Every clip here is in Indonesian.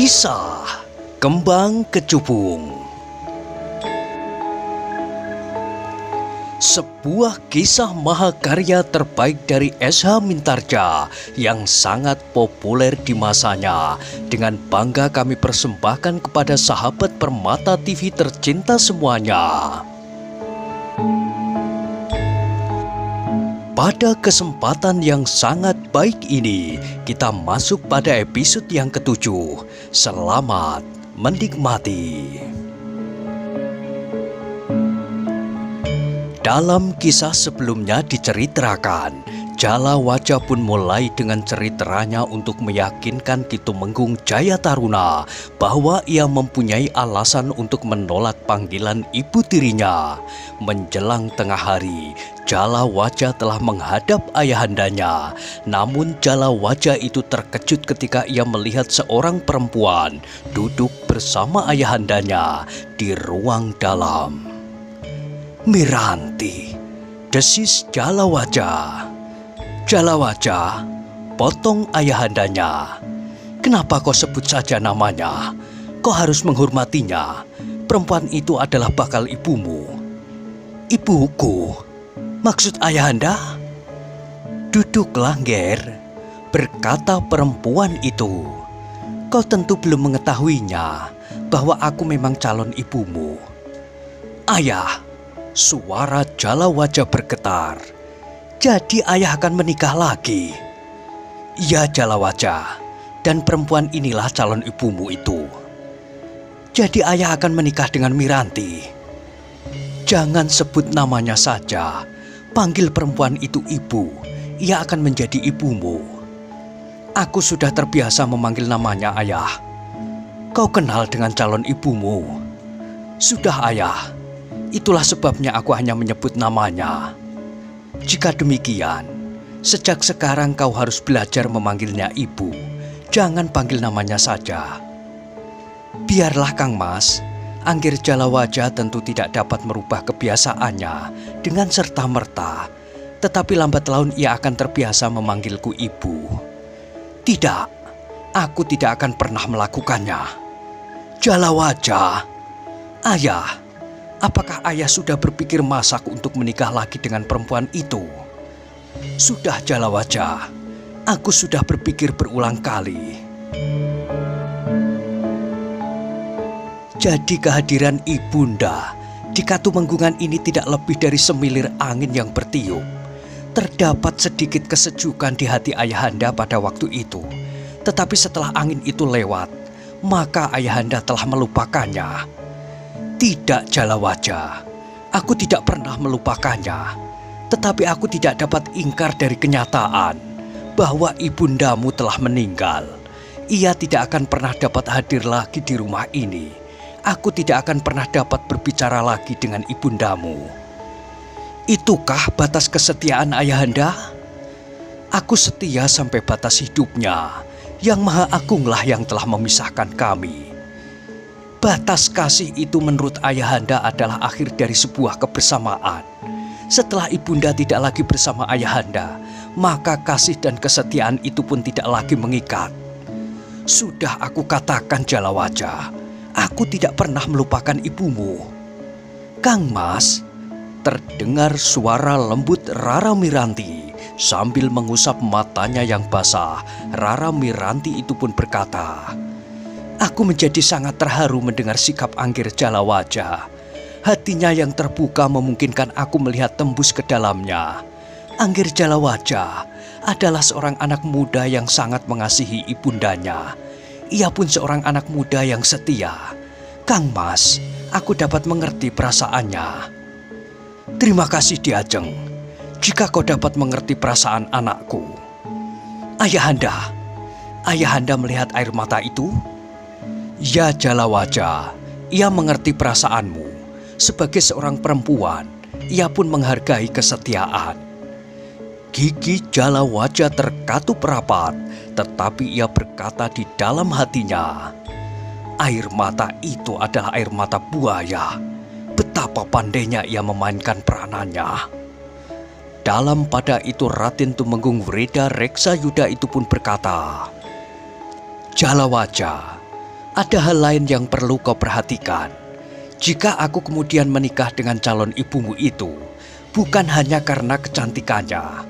Kisah Kembang Kecubung. Sebuah kisah mahakarya terbaik dari S.H. Mintarja yang sangat populer di masanya. Dengan bangga kami persembahkan kepada sahabat Permata TV tercinta semuanya. Pada kesempatan yang sangat baik ini, kita masuk pada episode yang ke-7. Selamat menikmati. Dalam kisah sebelumnya diceritakan, Jala Waja pun mulai dengan ceritanya untuk meyakinkan Ki Tumenggung Jayataruna bahwa ia mempunyai alasan untuk menolak panggilan ibu tirinya. Menjelang tengah hari, Jala Waja telah menghadap ayahandanya. Namun Jala Waja itu terkejut ketika ia melihat seorang perempuan duduk bersama ayahandanya di ruang dalam. "Miranti," desis Jala Waja. "Jala Waja," potong ayahandanya. "Kenapa kau sebut saja namanya? Kau harus menghormatinya. Perempuan itu adalah bakal ibumu." "Ibuku? Maksud ayahanda?" "Duduklah, Ger," berkata perempuan itu. "Kau tentu belum mengetahuinya bahwa aku memang calon ibumu." "Ayah," suara Jala Waja bergetar. "Jadi ayah akan menikah lagi?" "Ya, Jala Waja, dan perempuan inilah calon ibumu itu." "Jadi ayah akan menikah dengan Miranti?" "Jangan sebut namanya saja. Panggil perempuan itu ibu. Ia akan menjadi ibumu." "Aku sudah terbiasa memanggil namanya ayah." "Kau kenal dengan calon ibumu?" "Sudah, ayah. Itulah sebabnya aku hanya menyebut namanya." "Jika demikian, sejak sekarang kau harus belajar memanggilnya ibu. Jangan panggil namanya saja." "Biarlah, Kang Mas." Anggir Jala Waja tentu tidak dapat merubah kebiasaannya dengan serta-merta. Tetapi lambat laun ia akan terbiasa memanggilku ibu. "Tidak, aku tidak akan pernah melakukannya." "Jala Waja." "Ayah, apakah ayah sudah berpikir masak untuk menikah lagi dengan perempuan itu?" "Sudah, Jala Waja. Aku sudah berpikir berulang kali." Jadi kehadiran ibunda di Katumenggungan ini tidak lebih dari semilir angin yang bertiup. Terdapat sedikit kesejukan di hati ayahanda pada waktu itu. Tetapi setelah angin itu lewat, maka ayahanda telah melupakannya. "Tidak, Jala Waja. Aku tidak pernah melupakannya. Tetapi aku tidak dapat ingkar dari kenyataan bahwa ibundamu telah meninggal. Ia tidak akan pernah dapat hadir lagi di rumah ini. Aku tidak akan pernah dapat berbicara lagi dengan ibundamu." "Itukah batas kesetiaan ayahanda?" "Aku setia sampai batas hidupnya. Yang Maha Agunglah yang telah memisahkan kami." "Batas kasih itu menurut ayahanda adalah akhir dari sebuah kebersamaan. Setelah ibunda tidak lagi bersama ayahanda, maka kasih dan kesetiaan itu pun tidak lagi mengikat." "Sudah aku katakan, Jala Waja, aku tidak pernah melupakan ibumu." "Kang Mas," terdengar suara lembut Rara Miranti sambil mengusap matanya yang basah. Rara Miranti itu pun berkata, "Aku menjadi sangat terharu mendengar sikap Anggir Jala Waja. Hatinya yang terbuka memungkinkan aku melihat tembus ke dalamnya. Anggir Jala Waja adalah seorang anak muda yang sangat mengasihi ibundanya. Ia pun seorang anak muda yang setia. Kang Mas, aku dapat mengerti perasaannya." "Terima kasih, Diajeng. Jika kau dapat mengerti perasaan anakku." "Ayahanda, ayahanda melihat air mata itu?" "Ya, Jala Waja, ia mengerti perasaanmu. Sebagai seorang perempuan, ia pun menghargai kesetiaan." Gigi Jala Waja terkatup rapat, tetapi ia berkata di dalam hatinya, "Air mata itu adalah air mata buaya. Betapa pandainya ia memainkan peranannya." Dalam pada itu Raden Tumenggung Wreda Reksa Yuda itu pun berkata, "Jala Waja, Ada hal lain yang perlu kau perhatikan. Jika aku kemudian menikah dengan calon ibumu itu, bukan hanya karena kecantikannya,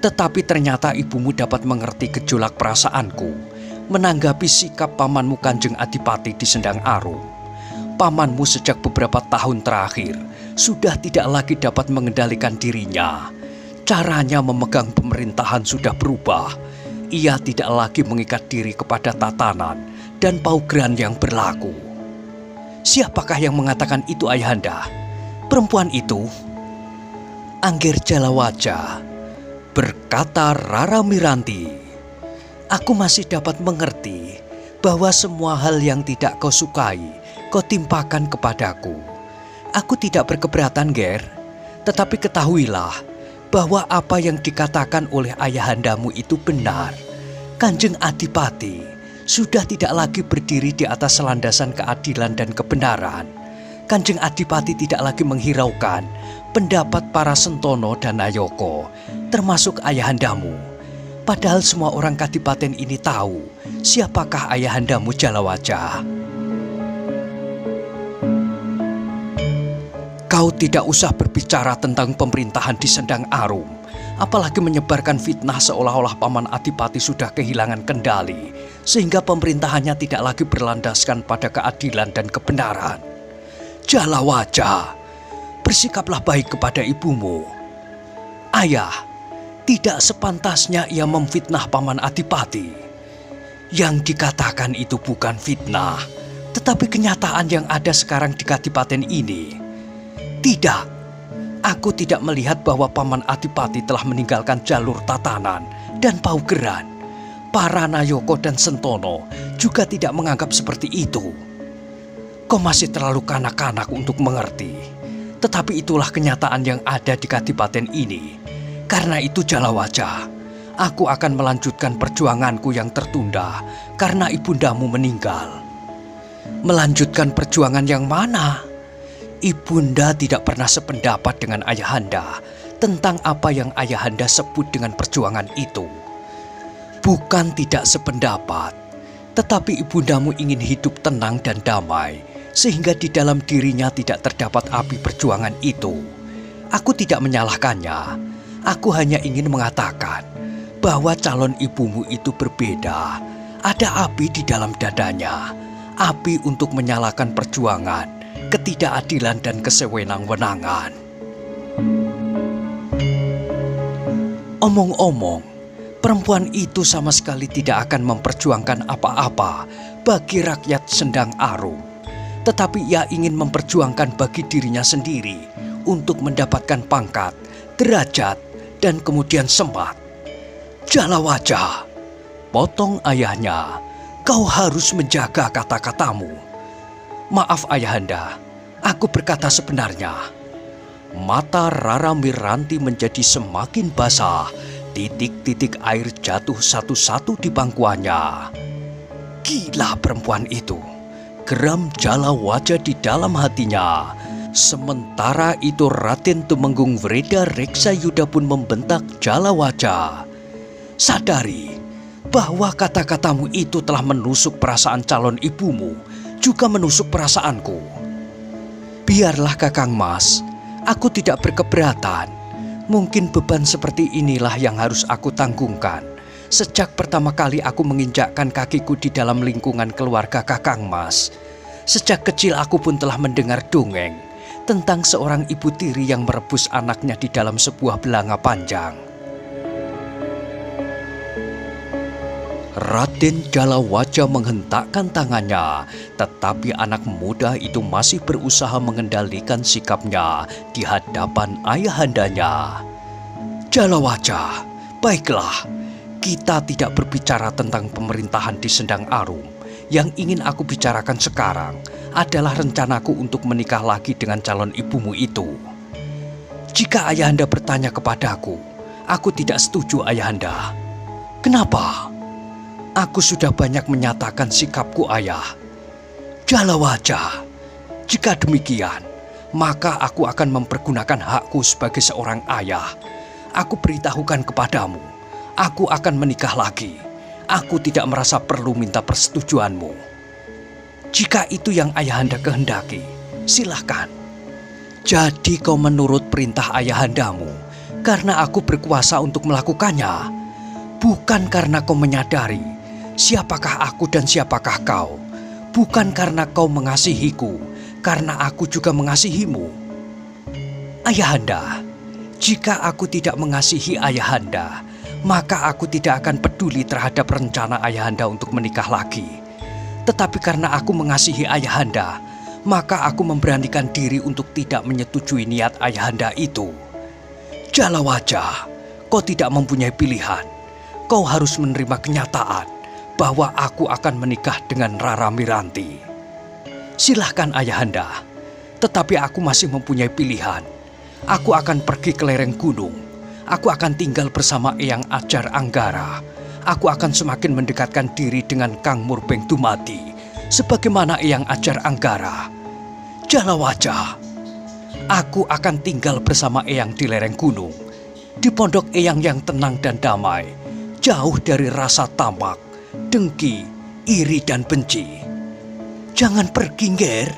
tetapi ternyata ibumu dapat mengerti gejolak perasaanku menanggapi sikap pamanmu Kanjeng Adipati di Sendang Arum. Pamanmu sejak beberapa tahun terakhir sudah tidak lagi dapat mengendalikan dirinya. Caranya memegang pemerintahan sudah berubah. Ia tidak lagi mengikat diri kepada tatanan dan paugeran yang berlaku. Siapakah yang mengatakan itu, Ayahanda? Perempuan itu? Angger Jalawaja, berkata Rara Miranti. Aku masih dapat mengerti bahwa semua hal yang tidak kau sukai, kau timpakan kepadaku. Aku tidak berkeberatan, Ger. Tetapi ketahuilah bahwa apa yang dikatakan oleh ayahandamu itu benar. Kanjeng Adipati sudah tidak lagi berdiri di atas landasan keadilan dan kebenaran. Kanjeng Adipati tidak lagi menghiraukan pendapat para Sentono dan Nayoko, termasuk ayahandamu. Padahal semua orang Kadipaten ini tahu siapakah ayahandamu Jalawaja. Kau tidak usah berbicara tentang pemerintahan di Sendang Arum, apalagi menyebarkan fitnah seolah-olah Paman Adipati sudah kehilangan kendali, sehingga pemerintahannya tidak lagi berlandaskan pada keadilan dan kebenaran. Jalawaja, bersikaplah baik kepada ibumu. Ayah, tidak sepantasnya ia memfitnah Paman Adipati. Yang dikatakan itu bukan fitnah, tetapi kenyataan yang ada sekarang di Kadipaten ini. Tidak, aku tidak melihat bahwa Paman Adipati telah meninggalkan jalur tatanan dan paugeran. Para Nayoko dan Sentono juga tidak menganggap seperti itu. Kau masih terlalu kanak-kanak untuk mengerti. Tetapi itulah kenyataan yang ada di Kadipaten ini. Karena itu Jalawaja, aku akan melanjutkan perjuanganku yang tertunda karena ibundamu meninggal. Melanjutkan perjuangan yang mana? Ibunda tidak pernah sependapat dengan ayahanda tentang apa yang ayahanda sebut dengan perjuangan itu. Bukan tidak sependapat, tetapi ibundamu ingin hidup tenang dan damai, sehingga di dalam dirinya tidak terdapat api perjuangan itu. Aku tidak menyalahkannya, aku hanya ingin mengatakan bahwa calon ibumu itu berbeda. Ada api di dalam dadanya, api untuk menyalakan perjuangan, ketidakadilan dan kesewenang-wenangan. Omong-omong, perempuan itu sama sekali tidak akan memperjuangkan apa-apa bagi rakyat Sendang Arum. Tetapi ia ingin memperjuangkan bagi dirinya sendiri untuk mendapatkan pangkat, derajat, dan kemudian sempat. Jalawaja, potong ayahnya, kau harus menjaga kata-katamu. Maaf ayahanda, aku berkata sebenarnya. Mata Rara Miranti menjadi semakin basah, titik-titik air jatuh satu-satu di pangkuannya. Gila perempuan itu, geram Jalawaja di dalam hatinya. Sementara itu Raden Tumenggung Wreda Reksayuda pun membentak Jalawaja. Sadari bahwa kata-katamu itu telah menusuk perasaan calon ibumu, juga menusuk perasaanku. Biarlah Kakang Mas, aku tidak berkeberatan. Mungkin beban seperti inilah yang harus aku tanggungkan. Sejak pertama kali aku menginjakkan kakiku di dalam lingkungan keluarga Kakang Mas. Sejak kecil aku pun telah mendengar dongeng tentang seorang ibu tiri yang merebus anaknya di dalam sebuah belanga panjang. Raden Jalawaja menghentakkan tangannya, tetapi anak muda itu masih berusaha mengendalikan sikapnya di hadapan ayahandanya. Jalawaja, baiklah, kita tidak berbicara tentang pemerintahan di Sendang Arum. Yang ingin aku bicarakan sekarang adalah rencanaku untuk menikah lagi dengan calon ibumu itu. Jika ayahanda bertanya kepadaku, aku tidak setuju ayahanda. Kenapa? Aku sudah banyak menyatakan sikapku ayah. Jalawaja, jika demikian, maka aku akan mempergunakan hakku sebagai seorang ayah. Aku beritahukan kepadamu, aku akan menikah lagi. Aku tidak merasa perlu minta persetujuanmu. Jika itu yang ayahanda kehendaki, silahkan. Jadi kau menurut perintah ayahandamu karena aku berkuasa untuk melakukannya, bukan karena kau menyadari siapakah aku dan siapakah kau, bukan karena kau mengasihiku, karena aku juga mengasihimu. Ayahanda, jika aku tidak mengasihi ayahanda, maka aku tidak akan peduli terhadap rencana ayahanda untuk menikah lagi. Tetapi karena aku mengasihi ayahanda, maka aku memberanikan diri untuk tidak menyetujui niat ayahanda itu. Jala wajah, kau tidak mempunyai pilihan. Kau harus menerima kenyataan bahwa aku akan menikah dengan Rara Miranti. Silahkan ayahanda, tetapi aku masih mempunyai pilihan. Aku akan pergi ke lereng gunung. Aku akan tinggal bersama Eyang Ajar Anggara. Aku akan semakin mendekatkan diri dengan Kang Murbeng Dumadi, sebagaimana Eyang Ajar Anggara. Jala wajah, aku akan tinggal bersama Eyang di lereng gunung, di pondok Eyang yang tenang dan damai, jauh dari rasa tamak, dengki, iri dan benci. Jangan pergi, Nger,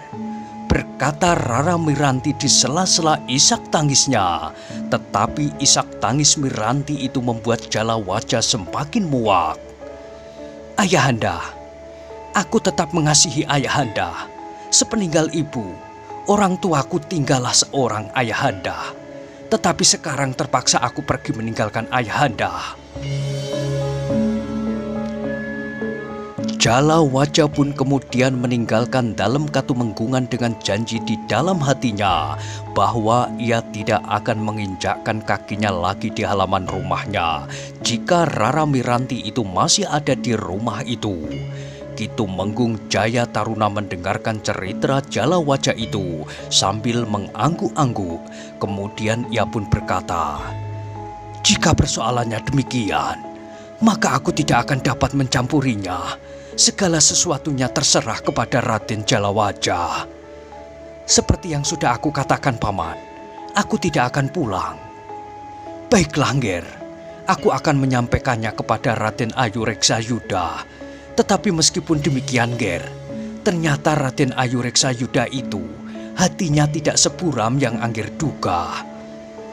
berkata Rara Miranti di sela-sela isak tangisnya. Tetapi isak tangis Miranti itu membuat Jala wajah semakin muak. Ayahanda, aku tetap mengasihi ayahanda. Sepeninggal ibu, orang tuaku tinggallah seorang ayahanda. Tetapi sekarang terpaksa aku pergi meninggalkan ayahanda. Jala wajah pun kemudian meninggalkan Dalem Katumenggungan dengan janji di dalam hatinya bahwa ia tidak akan menginjakkan kakinya lagi di halaman rumahnya jika Rara Miranti itu masih ada di rumah itu. Kitumenggung Jaya Taruna mendengarkan cerita Jala wajah itu sambil mengangguk-angguk. Kemudian ia pun berkata, "Jika persoalannya demikian, maka aku tidak akan dapat mencampurinya. Segala sesuatunya terserah kepada Raden Jalawajah. Seperti yang sudah aku katakan, Paman, aku tidak akan pulang." "Baiklah, Nger, aku akan menyampaikannya kepada Raden Ayu Reksayuda. Tetapi meskipun demikian, Nger, ternyata Raden Ayu Reksayuda itu hatinya tidak seburam yang Angger duga.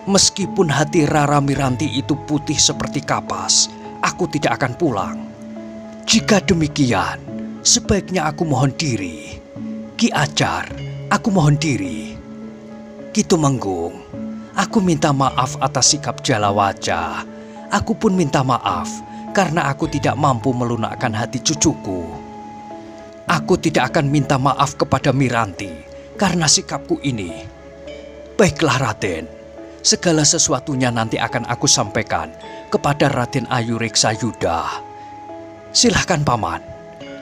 Meskipun hati Rara Miranti itu putih seperti kapas, aku tidak akan pulang. Jika demikian, sebaiknya aku mohon diri. Ki Ajar, aku mohon diri." "Kitumenggung, aku minta maaf atas sikap Jala wajah. Aku pun minta maaf karena aku tidak mampu melunakkan hati cucuku. Aku tidak akan minta maaf kepada Miranti karena sikapku ini. Baiklah Raden, segala sesuatunya nanti akan aku sampaikan kepada Raden Ayu Reksayuda. Silahkan Paman,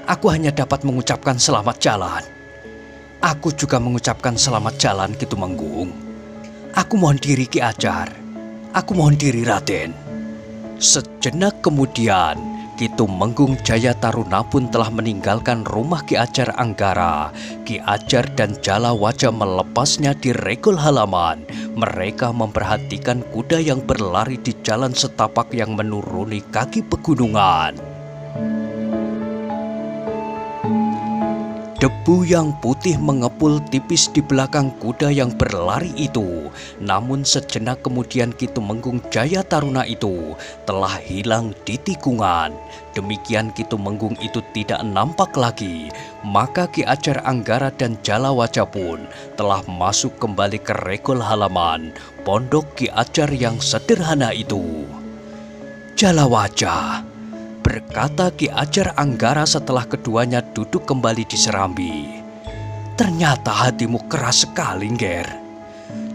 aku hanya dapat mengucapkan selamat jalan." "Aku juga mengucapkan selamat jalan, Kitumenggung. Aku mohon diri Ki Ajar, aku mohon diri Raden." Sejenak kemudian, Kitumenggung Jaya Taruna pun telah meninggalkan rumah Ki Ajar Anggara. Ki Ajar dan Jala wajah melepasnya di regol halaman. Mereka memperhatikan kuda yang berlari di jalan setapak yang menuruni kaki pegunungan. Debu yang putih mengepul tipis di belakang kuda yang berlari itu. Namun sejenak kemudian Kitumenggung Jaya Taruna itu telah hilang di tikungan. Demikian Kitumenggung itu tidak nampak lagi. Maka Ki Ajar Anggara dan Jala wajah pun telah masuk kembali ke regol halaman pondok Ki Ajar yang sederhana itu. "Jala wajah," berkata Ki Ajar Anggara setelah keduanya duduk kembali di serambi, "ternyata hatimu keras sekali, Nger."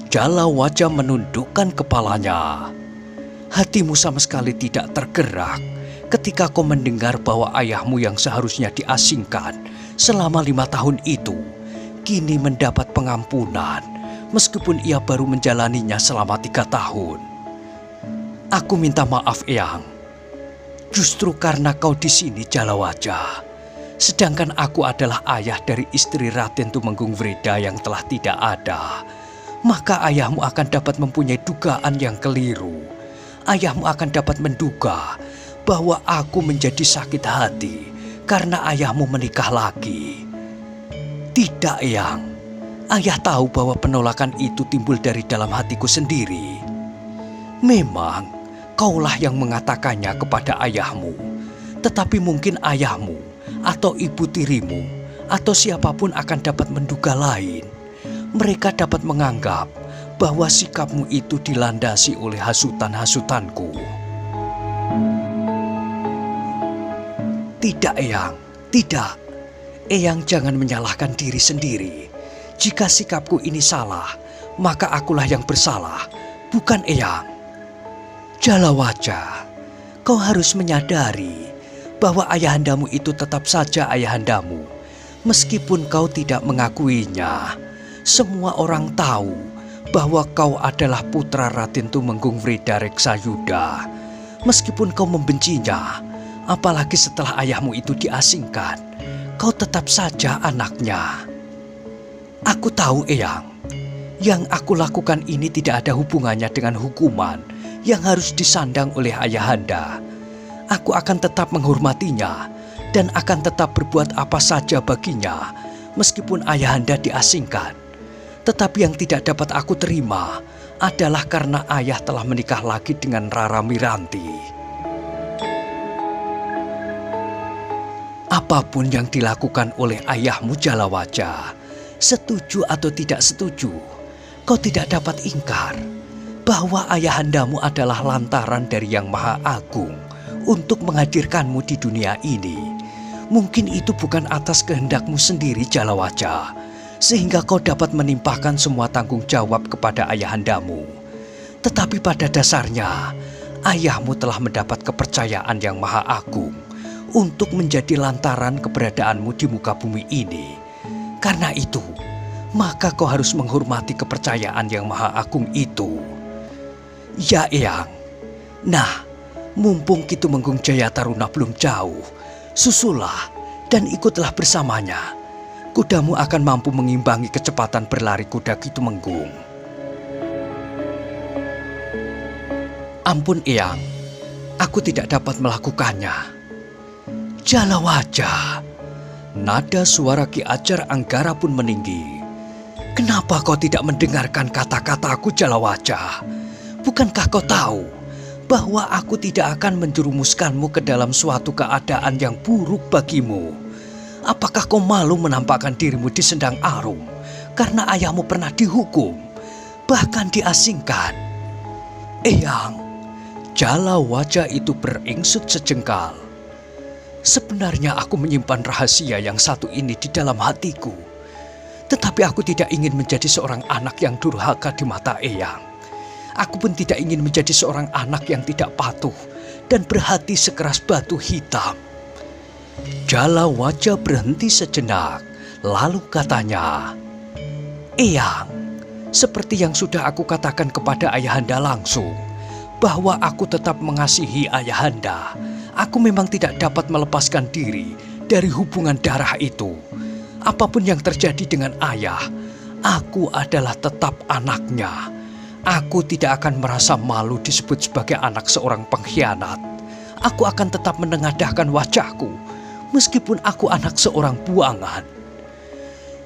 Jala wajah menundukkan kepalanya. "Hatimu sama sekali tidak tergerak ketika kau mendengar bahwa ayahmu yang seharusnya diasingkan selama 5 tahun itu kini mendapat pengampunan meskipun ia baru menjalaninya selama 3 tahun. Aku minta maaf, Eyang. Justru karena kau di sini, Jala wajah, sedangkan aku adalah ayah dari istri Raden Tumenggung Wreda yang telah tidak ada, maka ayahmu akan dapat mempunyai dugaan yang keliru. Ayahmu akan dapat menduga bahwa aku menjadi sakit hati karena ayahmu menikah lagi. Tidak, Eyang. Ayah tahu bahwa penolakan itu timbul dari dalam hatiku sendiri. Memang kaulah yang mengatakannya kepada ayahmu, tetapi mungkin ayahmu atau ibu tirimu atau siapapun akan dapat menduga lain. Mereka dapat menganggap bahwa sikapmu itu dilandasi oleh hasutan-hasutanku. Tidak, Eyang, tidak. Eyang jangan menyalahkan diri sendiri. Jika sikapku ini salah, maka akulah yang bersalah, bukan Eyang. Jalawaja, kau harus menyadari bahwa ayahandamu itu tetap saja ayahandamu. Meskipun kau tidak mengakuinya, semua orang tahu bahwa kau adalah putra Raden Tumenggung Wredareksayuda. Meskipun kau membencinya, apalagi setelah ayahmu itu diasingkan, kau tetap saja anaknya. Aku tahu, Eyang, yang aku lakukan ini tidak ada hubungannya dengan hukuman yang harus disandang oleh ayahanda. Aku akan tetap menghormatinya dan akan tetap berbuat apa saja baginya meskipun ayahanda diasingkan. Tetapi yang tidak dapat aku terima adalah karena ayah telah menikah lagi dengan Rara Miranti. Apapun yang dilakukan oleh ayahmu Jalawaja, setuju atau tidak setuju, kau tidak dapat ingkar bahwa ayahandamu adalah lantaran dari Yang Maha Agung untuk menghadirkanmu di dunia ini. Mungkin itu bukan atas kehendakmu sendiri Jalawaja, sehingga kau dapat menimpakan semua tanggung jawab kepada ayahandamu. Tetapi pada dasarnya, ayahmu telah mendapat kepercayaan Yang Maha Agung untuk menjadi lantaran keberadaanmu di muka bumi ini. Karena itu, maka kau harus menghormati kepercayaan Yang Maha Agung itu. Ya, Eyang. Nah, mumpung Kitumenggung Jayataruna belum jauh, susulah dan ikutlah bersamanya. Kudamu akan mampu mengimbangi kecepatan berlari kuda Kitumenggung. Ampun, Eyang, aku tidak dapat melakukannya. Jalawaja. Nada suara Ki Ajar Anggara pun meninggi. Kenapa kau tidak mendengarkan kata-kataku Jalawaja? Bukankah kau tahu bahwa aku tidak akan menjerumuskanmu ke dalam suatu keadaan yang buruk bagimu? Apakah kau malu menampakkan dirimu di Sendang Arum karena ayahmu pernah dihukum, bahkan diasingkan? Eyang, Jalawaja itu beringsut sejengkal. Sebenarnya aku menyimpan rahasia yang satu ini di dalam hatiku. Tetapi aku tidak ingin menjadi seorang anak yang durhaka di mata Eyang. Aku pun tidak ingin menjadi seorang anak yang tidak patuh dan berhati sekeras batu hitam. Jalawaja berhenti sejenak, lalu katanya, Eyang, seperti yang sudah aku katakan kepada ayahanda langsung, bahwa aku tetap mengasihi ayahanda. Aku memang tidak dapat melepaskan diri dari hubungan darah itu. Apapun yang terjadi dengan ayah, aku adalah tetap anaknya. Aku tidak akan merasa malu disebut sebagai anak seorang pengkhianat. Aku akan tetap menengadahkan wajahku, meskipun aku anak seorang buangan.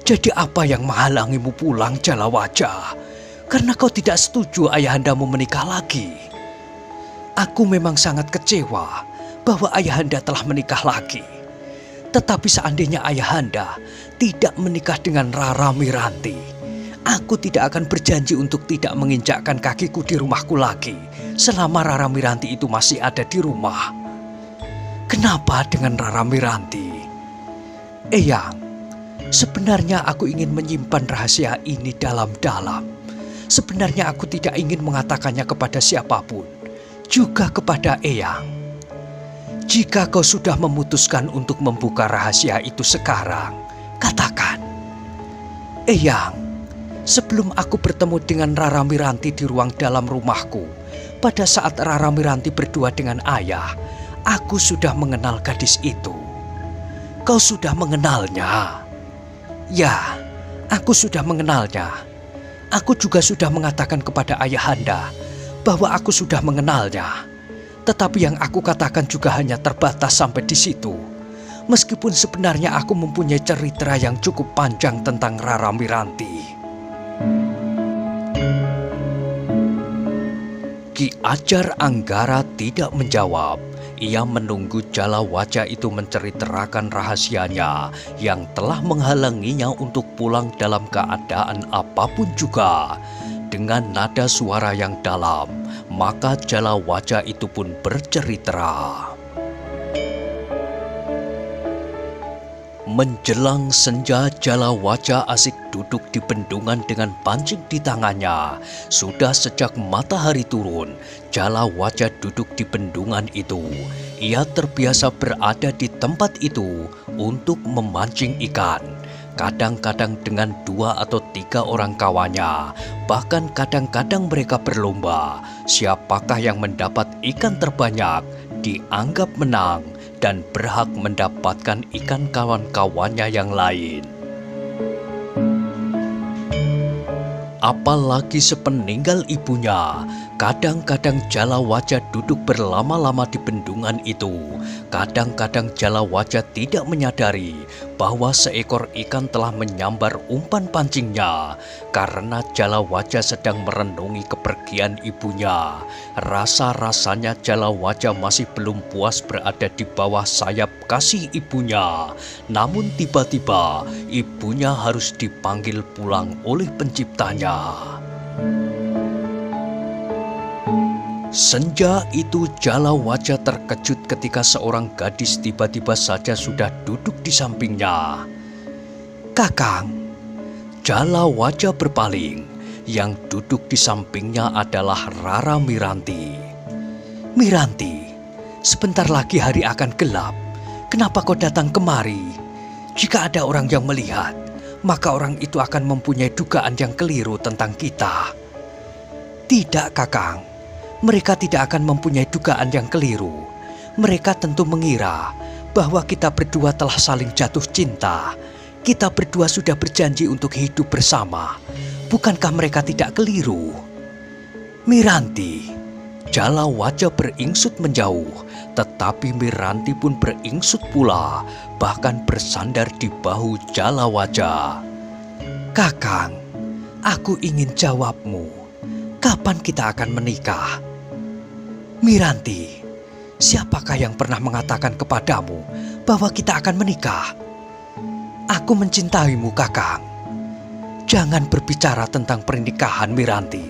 Jadi apa yang menghalangimu pulang Jalawaja? Karena kau tidak setuju ayahandamu menikah lagi. Aku memang sangat kecewa bahwa ayahanda telah menikah lagi. Tetapi seandainya ayahanda tidak menikah dengan Rara Miranti, aku tidak akan berjanji untuk tidak menginjakkan kakiku di rumahku lagi selama Rara Miranti itu masih ada di rumah. Kenapa dengan Rara Miranti? Eyang, sebenarnya aku ingin menyimpan rahasia ini dalam-dalam. Sebenarnya aku tidak ingin mengatakannya kepada siapapun, juga kepada Eyang. Jika kau sudah memutuskan untuk membuka rahasia itu sekarang, katakan. Eyang, sebelum aku bertemu dengan Rara Miranti di ruang dalam rumahku, pada saat Rara Miranti berdua dengan ayah, aku sudah mengenal gadis itu. Kau sudah mengenalnya? Ya, aku sudah mengenalnya. Aku juga sudah mengatakan kepada ayahanda bahwa aku sudah mengenalnya. Tetapi yang aku katakan juga hanya terbatas sampai di situ. Meskipun sebenarnya aku mempunyai cerita yang cukup panjang tentang Rara Miranti. Ki Ajar Anggara tidak menjawab. Ia menunggu Jala Wajah itu menceritakan rahasianya yang telah menghalanginya untuk pulang dalam keadaan apapun juga. Dengan nada suara yang dalam, maka Jala Wajah itu pun bercerita. Menjelang senja, Jala Wajah asik duduk di bendungan dengan pancing di tangannya. Sudah sejak matahari turun, Jala Wajah duduk di bendungan itu. Ia terbiasa berada di tempat itu untuk memancing ikan. Kadang-kadang dengan 2 atau 3 orang kawannya. Bahkan kadang-kadang mereka berlomba. Siapakah yang mendapat ikan terbanyak dianggap menang dan berhak mendapatkan ikan kawan-kawannya yang lain. Apalagi sepeninggal ibunya, kadang-kadang Jala Wajah duduk berlama-lama di bendungan itu. Kadang-kadang Jala Wajah tidak menyadari bahwa seekor ikan telah menyambar umpan pancingnya. Karena Jala Wajah sedang merenungi kepergian ibunya. Rasa-rasanya Jala Wajah masih belum puas berada di bawah sayap kasih ibunya. Namun tiba-tiba ibunya harus dipanggil pulang oleh penciptanya. Senja itu Jala Wajah terkejut ketika seorang gadis tiba-tiba saja sudah duduk di sampingnya. "Kakang." Jala Wajah berpaling. Yang duduk di sampingnya adalah Rara Miranti. "Miranti, sebentar lagi hari akan gelap. Kenapa kau datang kemari? Jika ada orang yang melihat, maka orang itu akan mempunyai dugaan yang keliru tentang kita." "Tidak, Kakang. Mereka tidak akan mempunyai dugaan yang keliru. Mereka tentu mengira bahwa kita berdua telah saling jatuh cinta. Kita berdua sudah berjanji untuk hidup bersama. Bukankah mereka tidak keliru?" "Miranti." Jala Wajah beringsut menjauh, tetapi Miranti pun beringsut pula, bahkan bersandar di bahu Jala Wajah. "Kakang, aku ingin jawabmu. Kapan kita akan menikah?" "Miranti, siapakah yang pernah mengatakan kepadamu bahwa kita akan menikah?" "Aku mencintaimu, Kakang." "Jangan berbicara tentang pernikahan, Miranti.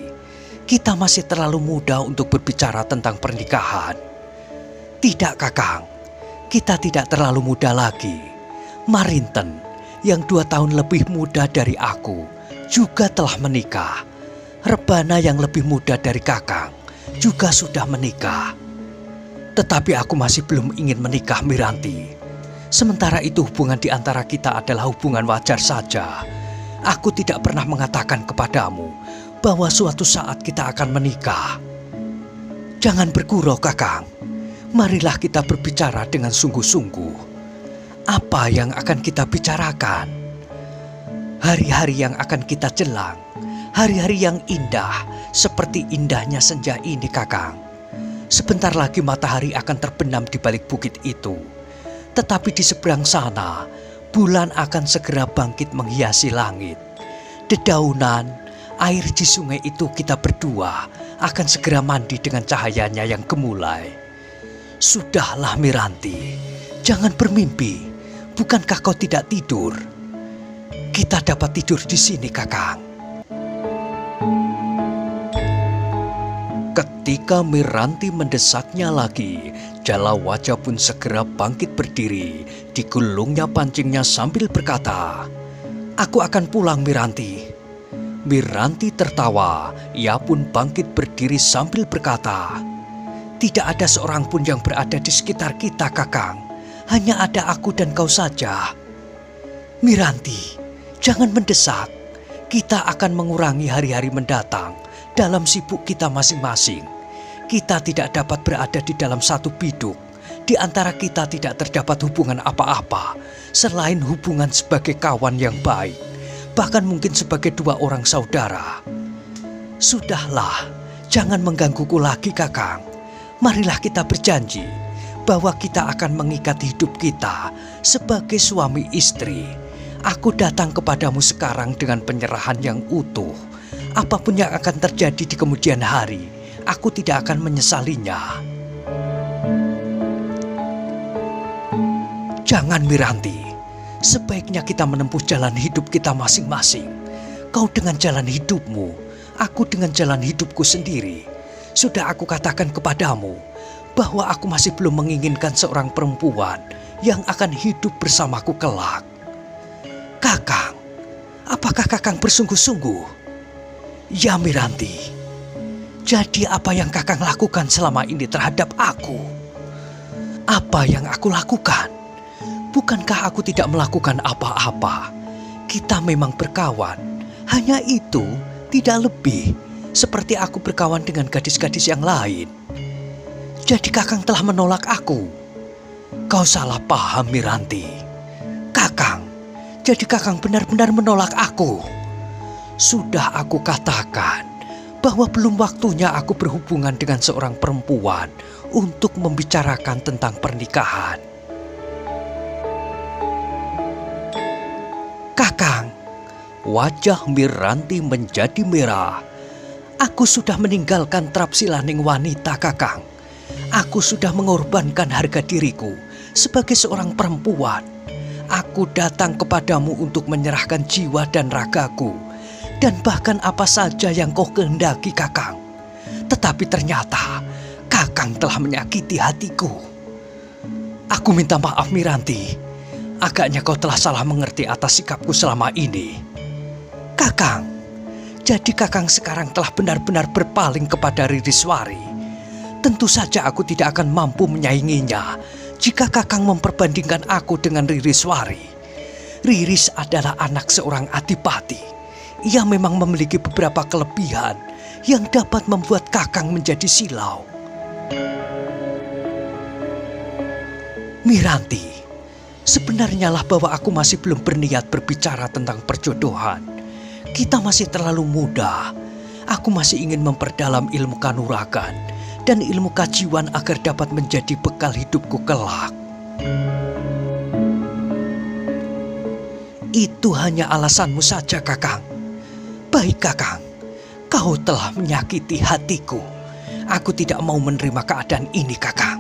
Kita masih terlalu muda untuk berbicara tentang pernikahan." "Tidak, Kakang. Kita tidak terlalu muda lagi. Marinten, yang 2 tahun lebih muda dari aku, juga telah menikah. Rebana yang lebih muda dari Kakang juga sudah menikah. Tetapi aku masih belum ingin menikah, Miranti. Sementara itu hubungan di antara kita adalah hubungan wajar saja. Aku tidak pernah mengatakan kepadamu bahwa suatu saat kita akan menikah." "Jangan bergurau, Kakang. Marilah kita berbicara dengan sungguh-sungguh. Apa yang akan kita bicarakan? Hari-hari yang akan kita jelang, hari-hari yang indah seperti indahnya senja ini, Kakang. Sebentar lagi matahari akan terbenam di balik bukit itu. Tetapi di seberang sana, bulan akan segera bangkit menghiasi langit. Dedaunan, air di sungai itu kita berdua akan segera mandi dengan cahayanya yang gemulai." "Sudahlah, Miranti, jangan bermimpi. Bukankah kau tidak tidur? Kita dapat tidur di sini, Kakang." Ketika Miranti mendesaknya lagi, Jala Wajah pun segera bangkit berdiri. Digulungnya pancingnya sambil berkata, "Aku akan pulang, Miranti." Miranti tertawa. Ia pun bangkit berdiri sambil berkata, "Tidak ada seorang pun yang berada di sekitar kita, Kakang. Hanya ada aku dan kau saja." "Miranti, jangan mendesak. Kita akan mengurangi hari-hari mendatang dalam sibuk kita masing-masing. Kita tidak dapat berada di dalam satu biduk. Di antara kita tidak terdapat hubungan apa-apa selain hubungan sebagai kawan yang baik, bahkan mungkin sebagai 2 orang saudara. Sudahlah, jangan menggangguku lagi, Kakang. Marilah kita berjanji bahwa kita akan mengikat hidup kita sebagai suami istri. Aku datang kepadamu sekarang dengan penyerahan yang utuh. Apapun yang akan terjadi di kemudian hari, aku tidak akan menyesalinya. Jangan, Miranti. Sebaiknya kita menempuh jalan hidup kita masing-masing. Kau dengan jalan hidupmu, aku dengan jalan hidupku sendiri. Sudah aku katakan kepadamu bahwa aku masih belum menginginkan seorang perempuan yang akan hidup bersamaku kelak. Kakang, apakah Kakang bersungguh-sungguh? Ya, Miranti. Jadi apa yang Kakang lakukan selama ini terhadap aku? Apa yang aku lakukan? Bukankah aku tidak melakukan apa-apa? Kita memang berkawan. Hanya itu, tidak lebih. Seperti aku berkawan dengan gadis-gadis yang lain. Jadi Kakang telah menolak aku. Kau salah paham, Miranti. Kakang, jadi Kakang benar-benar menolak aku. Sudah aku katakan bahwa belum waktunya aku berhubungan dengan seorang perempuan untuk membicarakan tentang pernikahan. Kakang, wajah Miranti menjadi merah. Aku sudah meninggalkan trapsilaning wanita, Kakang. Aku sudah mengorbankan harga diriku sebagai seorang perempuan. Aku datang kepadamu untuk menyerahkan jiwa dan ragaku, dan bahkan apa saja yang kau kehendaki, Kakang. Tetapi ternyata Kakang telah menyakiti hatiku. Aku minta maaf, Miranti. Agaknya kau telah salah mengerti atas sikapku selama ini. Kakang, jadi Kakang sekarang telah benar-benar berpaling kepada Ririswari. Tentu saja aku tidak akan mampu menyainginya jika Kakang memperbandingkan aku dengan Ririswari. Riris adalah anak seorang adipati. Ia memang memiliki beberapa kelebihan yang dapat membuat Kakang menjadi silau. Miranti, sebenarnya lah bahwa aku masih belum berniat berbicara tentang perjodohan. Kita masih terlalu muda. Aku masih ingin memperdalam ilmu kanuragan dan ilmu kajiwan agar dapat menjadi bekal hidupku kelak. Itu hanya alasanmu saja, Kakang. Baik, Kakang. Kau telah menyakiti hatiku. Aku tidak mau menerima keadaan ini, Kakang.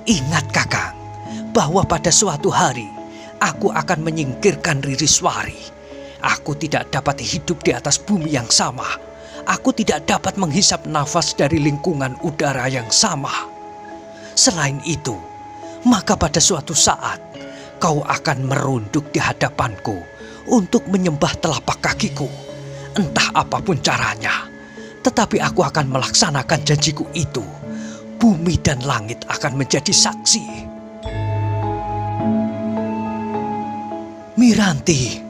Ingat, Kakang, bahwa pada suatu hari aku akan menyingkirkan Ririswari. Aku tidak dapat hidup di atas bumi yang sama. Aku tidak dapat menghisap nafas dari lingkungan udara yang sama. Selain itu, maka pada suatu saat kau akan merunduk di hadapanku untuk menyembah telapak kakiku. Entah apapun caranya, tetapi aku akan melaksanakan janjiku itu. Bumi dan langit akan menjadi saksi. Miranti,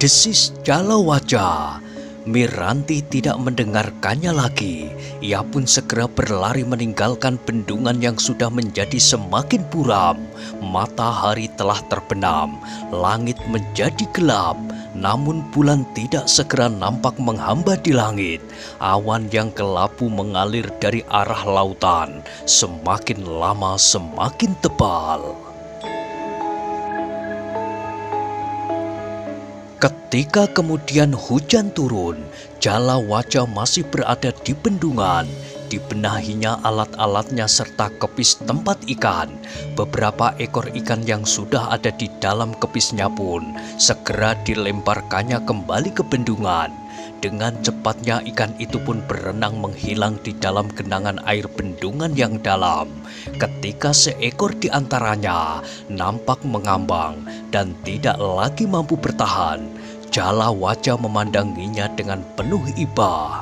desis Jalawaja. Miranti tidak mendengarkannya lagi. Ia pun segera berlari meninggalkan bendungan yang sudah menjadi semakin buram. Matahari telah terbenam, langit menjadi gelap. Namun bulan tidak segera nampak menghamba di langit. Awan yang kelabu mengalir dari arah lautan. Semakin lama semakin tebal. Ketika kemudian hujan turun, Jalawaja masih berada di bendungan. Dibenahinya alat-alatnya serta kepis tempat ikan. Beberapa ekor ikan yang sudah ada di dalam kepisnya pun segera dilemparkannya kembali ke bendungan. Dengan cepatnya ikan itu pun berenang menghilang di dalam genangan air bendungan yang dalam. Ketika seekor di antaranya nampak mengambang dan tidak lagi mampu bertahan, Jalawaja memandanginya dengan penuh iba.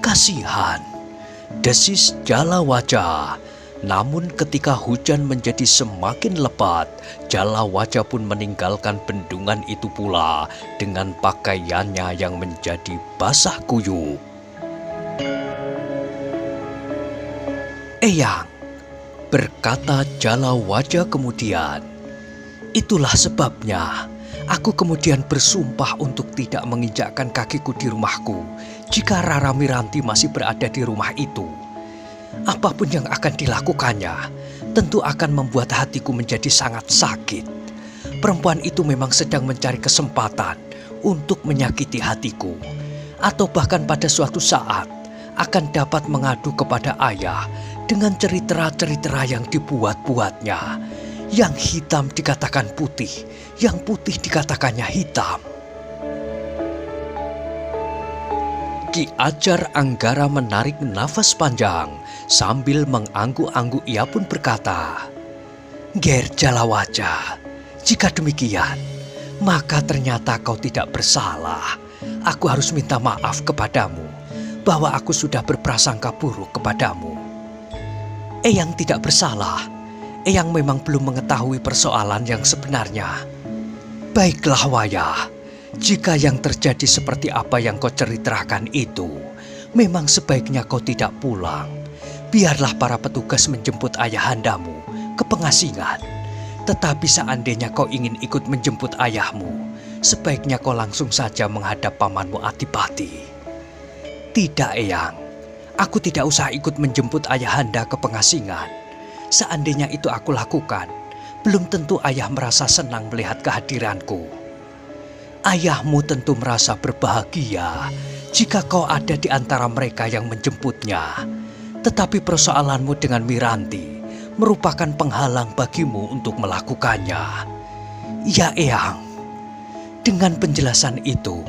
Kasihan, desis Jalawaja. Namun ketika hujan menjadi semakin lebat, Jalawaja pun meninggalkan bendungan itu pula dengan pakaiannya yang menjadi basah kuyup. Eyang, berkata Jalawaja kemudian, itulah sebabnya aku kemudian bersumpah untuk tidak menginjakkan kakiku di rumahku jika Rara Miranti masih berada di rumah itu. Apapun yang akan dilakukannya, tentu akan membuat hatiku menjadi sangat sakit. Perempuan itu memang sedang mencari kesempatan untuk menyakiti hatiku, atau bahkan pada suatu saat akan dapat mengadu kepada ayah dengan cerita-cerita yang dibuat-buatnya. Yang hitam dikatakan putih, yang putih dikatakannya hitam. Ki Ajar Anggara menarik nafas panjang sambil mengangguk-angguk. Ia pun berkata, "Ger Jalawaja, jika demikian, maka ternyata kau tidak bersalah. Aku harus minta maaf kepadamu bahwa aku sudah berprasangka buruk kepadamu." Eyang tidak bersalah. Eyang memang belum mengetahui persoalan yang sebenarnya. Baiklah Wayah, jika yang terjadi seperti apa yang kau ceritakan itu, memang sebaiknya kau tidak pulang. Biarlah para petugas menjemput ayahandamu ke pengasingan. Tetapi seandainya kau ingin ikut menjemput ayahmu, sebaiknya kau langsung saja menghadap pamanmu Adipati. Tidak Eyang, aku tidak usah ikut menjemput ayahanda ke pengasingan. Seandainya itu aku lakukan, belum tentu ayah merasa senang melihat kehadiranku. Ayahmu tentu merasa berbahagia jika kau ada di antara mereka yang menjemputnya. Tetapi persoalanmu dengan Miranti merupakan penghalang bagimu untuk melakukannya. Ya Eyang, dengan penjelasan itu,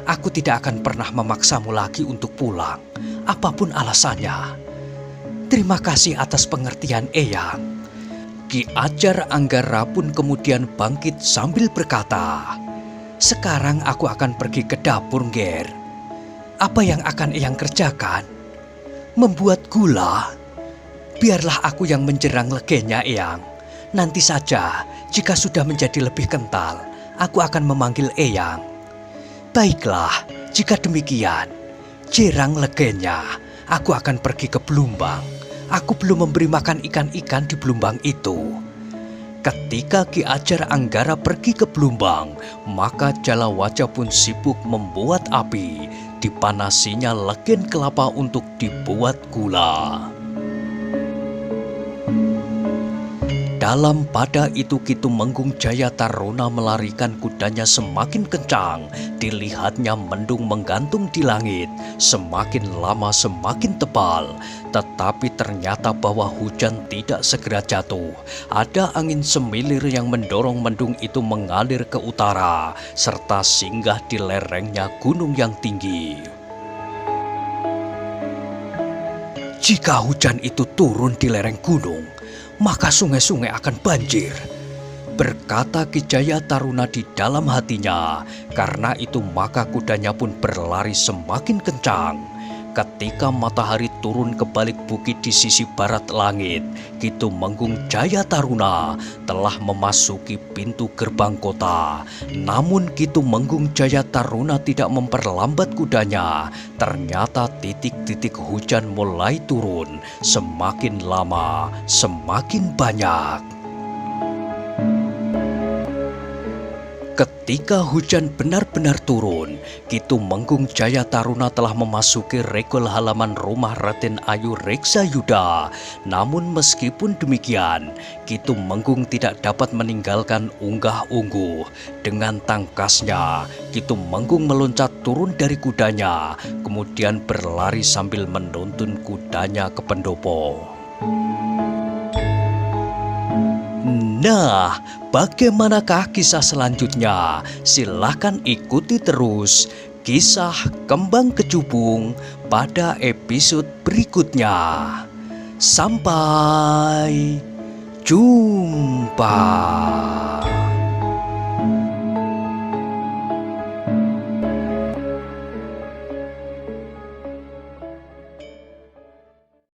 aku tidak akan pernah memaksamu lagi untuk pulang, apapun alasannya. Terima kasih atas pengertian Eyang. Ki Ajar Anggara pun kemudian bangkit sambil berkata, "Sekarang aku akan pergi ke dapur, Ger. Apa yang akan Eyang kerjakan? Membuat gula? Biarlah aku yang menjerang legenya, Eyang. Nanti saja, jika sudah menjadi lebih kental, aku akan memanggil Eyang." "Baiklah, jika demikian, jerang legenya. Aku akan pergi ke Belumbang. Aku belum memberi makan ikan-ikan di Belumbang itu." Ketika Ki Ajar Anggara pergi ke Belumbang, maka Jalawaja pun sibuk membuat api. Dipanasinya legen kelapa untuk dibuat gula. Dalam pada itu Ki Tumenggung Jaya Taruna melarikan kudanya semakin kencang. Dilihatnya mendung menggantung di langit, semakin lama semakin tebal. Tetapi ternyata bahwa hujan tidak segera jatuh. Ada angin semilir yang mendorong mendung itu mengalir ke utara, serta singgah di lerengnya gunung yang tinggi. Jika hujan itu turun di lereng gunung, maka sungai-sungai akan banjir, berkata Ki Jaya Taruna di dalam hatinya. Karena itu maka kudanya pun berlari semakin kencang. Ketika matahari turun ke balik bukit di sisi barat langit, Ki Tumenggung Jaya Taruna telah memasuki pintu gerbang kota. Namun Ki Tumenggung Jaya Taruna tidak memperlambat kudanya. Ternyata titik-titik hujan mulai turun, semakin lama semakin banyak. Ketika hujan benar-benar turun, Ki Tumenggung Jaya Taruna telah memasuki regol halaman rumah Raden Ayu Reksayuda. Namun meskipun demikian, Ki Tumenggung tidak dapat meninggalkan unggah-ungguh. Dengan tangkasnya, Ki Tumenggung meloncat turun dari kudanya, kemudian berlari sambil menuntun kudanya ke pendopo. Nah, bagaimanakah kisah selanjutnya? Silahkan ikuti terus kisah Kembang Kecubung pada episode berikutnya. Sampai jumpa.